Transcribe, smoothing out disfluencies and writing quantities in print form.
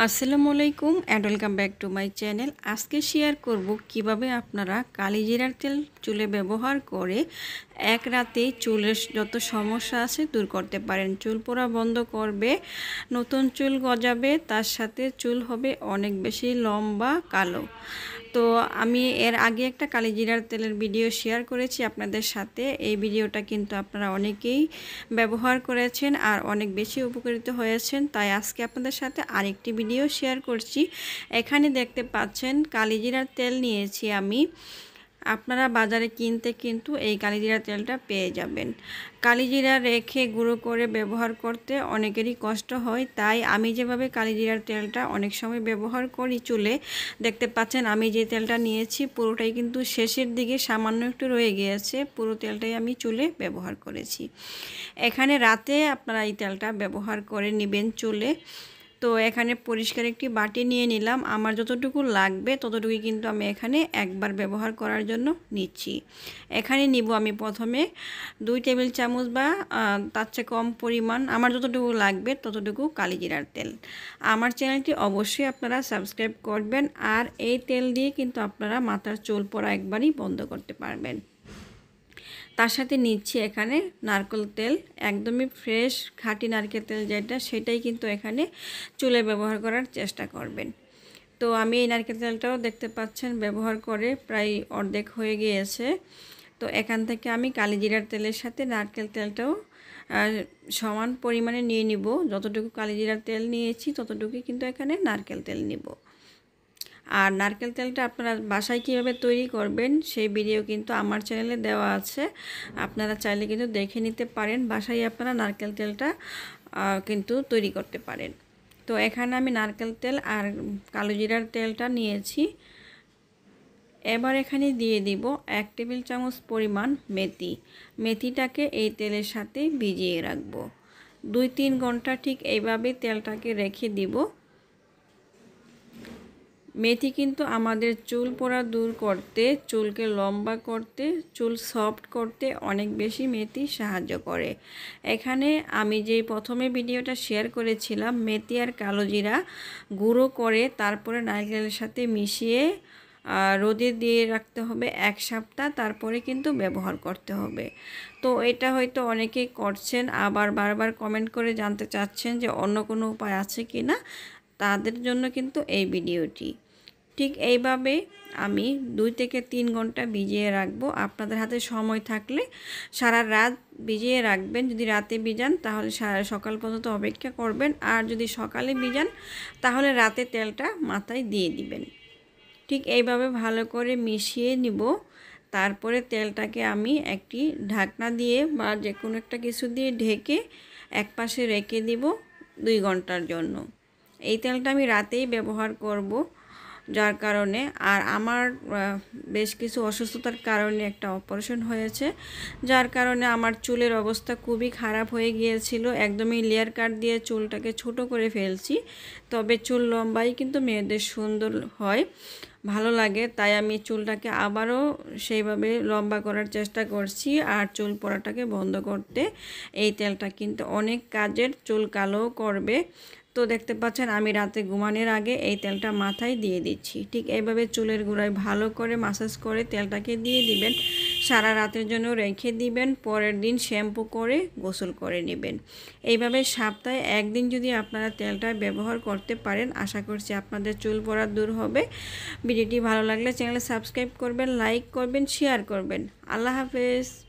আসসালামু আলাইকুম and welcome back to my channel. আজকে শেয়ার করব কিভাবে আপনারা কালিজিরার তেল চুলে ব্যবহার করে এক রাতে চুলের যত সমস্যা আছে দূর করতে পারেন। চুল পড়া বন্ধ করবে, নতুন চুল গজাবে, তার সাথে চুল হবে অনেক বেশি লম্বা কালো। তো আমি এর আগে একটা কালিজিরার তেলের ভিডিও শেয়ার করেছি আপনাদের সাথে। এই ভিডিওটা কিন্তু আপনারা অনেকেই ব্যবহার করেছেন আর অনেক বেশি উপকৃত হয়েছেন, তাই আজকে আপনাদের সাথে আরেকটি ভিডিও শেয়ার করছি। এখানে দেখতে পাচ্ছেন কালিজিরার তেল নিয়েছি আমি। আপনারা বাজারে কিনতে কিন্তু এই কালিজিরা তেলটা পেয়ে যাবেন। কালিজিরা রেখে গুঁড়ো করে ব্যবহার করতে অনেকেরই কষ্ট হয়, তাই আমি যেভাবে কালিজিরার তেলটা অনেক সময় ব্যবহার করি চুলে, দেখতে পাচ্ছেন আমি যে তেলটা নিয়েছি পুরোটাই কিন্তু শেষের দিকে সামান্য একটু রয়ে গিয়েছে। পুরো তেলটাই আমি চুলে ব্যবহার করেছি। এখানে রাতে আপনারা এই তেলটা ব্যবহার করে নেবেন চুলে। তো এখানে পরিষ্কার একটি বাটি নিয়ে নিলাম। আমার যতটুকু লাগবে ততটুকুই কিন্তু আমি এখানে একবার ব্যবহার করার জন্য নিচ্ছি। এখানে নিব আমি প্রথমে 2 টেবিল চামচ বা তার চেয়ে কম পরিমাণ, আমার যতটুকু লাগবে ততটুকু কালিজিরার তেল। আমার চ্যানেলটি অবশ্যই আপনারা সাবস্ক্রাইব করবেন, আর এই তেল দিয়ে কিন্তু আপনারা মাথার চুল পড়া একবারই বন্ধ করতে পারবেন। তার সাথে নিচ্ছি এখানে নারকেল তেল, একদমই ফ্রেশ খাঁটি নারকেল তেল যেটা, সেটাই কিন্তু এখানে চুলে ব্যবহার করার চেষ্টা করবেন। তো আমি এই নারকেল তেলটাও দেখতে পাচ্ছেন ব্যবহার করে প্রায় অর্ধেক হয়ে গিয়েছে। তো এখান থেকে আমি কালিজিরার তেলের সাথে নারকেল তেলটাও সমান পরিমাণে নিয়ে নিব। যতটুকু কালিজিরার তেল নিয়েছি ততটুকুই কিন্তু এখানে নারকেল তেল নিব। আর নারকেল তেলটা আপনারা বাসায় কীভাবে তৈরি করবেন সেই ভিডিও কিন্তু আমার চ্যানেলে দেওয়া আছে, আপনারা চাইলে কিন্তু দেখে নিতে পারেন। বাসায় আপনারা নারকেল তেলটা কিন্তু তৈরি করতে পারেন। তো এখানে আমি নারকেল তেল আর কালোজিরার তেলটা নিয়েছি। এবার এখানে দিয়ে দিব 1 টেবিল চামচ পরিমাণ মেথি। মেথিটাকে এই তেলের সাথে ভিজিয়ে রাখবো 2-3 ঘন্টা। ঠিক এইভাবে তেলটাকে রেখে দিব। মেথি কিন্তু আমাদের চুল পড়া দূর করতে, চুলকে লম্বা করতে, চুল সফট করতে অনেক বেশি মেথি সাহায্য করে। এখানে আমি যে প্রথমে ভিডিওটা শেয়ার করেছিলাম, মেথি আর কালোজিরা গুঁড়ো করে তারপরে নারকেলের সাথে মিশিয়ে রোদে দিয়ে রাখতে হবে 1 সপ্তাহ, তারপরে কিন্তু ব্যবহার করতে হবে। তো এটা হয়তো অনেকেই করছেন, আবার বারবার কমেন্ট করে জানতে চাচ্ছেন যে অন্য কোনো উপায় আছে কি না, তাদের জন্য কিন্তু এই ভিডিওটি। ঠিক এইভাবে আমি 2 থেকে 3 ঘন্টা ভিজিয়ে রাখবো। আপনাদের হাতে সময় থাকলে সারা রাত ভিজিয়ে রাখবেন। যদি রাতে ভিজান তাহলে সকাল পর্যন্ত অপেক্ষা করবেন, আর যদি সকালে ভিজান তাহলে রাতে তেলটা মাথায় দিয়ে দিবেন। ঠিক এইভাবে ভালো করে মিশিয়ে নিব। তারপরে তেলটাকে আমি একটি ঢাকনা দিয়ে বা যে কোনো একটা কিছু দিয়ে ঢেকে একপাশে রেখে দিব 2 ঘন্টার জন্য। এই তেলটা আমি রাতেই ব্যবহার করব, যার কারণে আর আমার বেশ কিছু অসুস্থতার কারণে একটা অপারেশন হয়েছে, যার কারণে আমার চুলের অবস্থা খুবই খারাপ হয়ে গিয়েছিল। একদমই লেয়ার কাট দিয়ে চুলটাকে ছোট করে ফেলছি। তবে চুল লম্বাই কিন্তু মেয়েদের সুন্দর হয়, ভালো লাগে, তাই আমি চুলটাকে আবারও সেইভাবে লম্বা করার চেষ্টা করছি। আর চুল পড়াটাকে বন্ধ করতে এই তেলটা কিন্তু অনেক কাজের, চুল কালো করবে। তো দেখতে পাচ্ছেন আমি রাতে ঘুমানোর আগে এই তেলটা মাথায় দিয়ে দিচ্ছি। ঠিক এইভাবে চুলের গোড়ায় ভালো করে মাসাজ করে তেলটাকে দিয়ে দিবেন। সারা রাতের জন্য রেখে দিবেন, পরের দিন শ্যাম্পু করে গোসল করে নেবেন। এইভাবে সপ্তাহে 1 দিন যদি আপনারা তেলটা ব্যবহার করতে পারেন, আশা করছি আপনাদের চুল পড়া দূর হবে। ভিডিওটি ভালো লাগলে চ্যানেলে সাবস্ক্রাইব করবেন, লাইক করবেন, শেয়ার করবেন। আল্লাহ হাফেজ।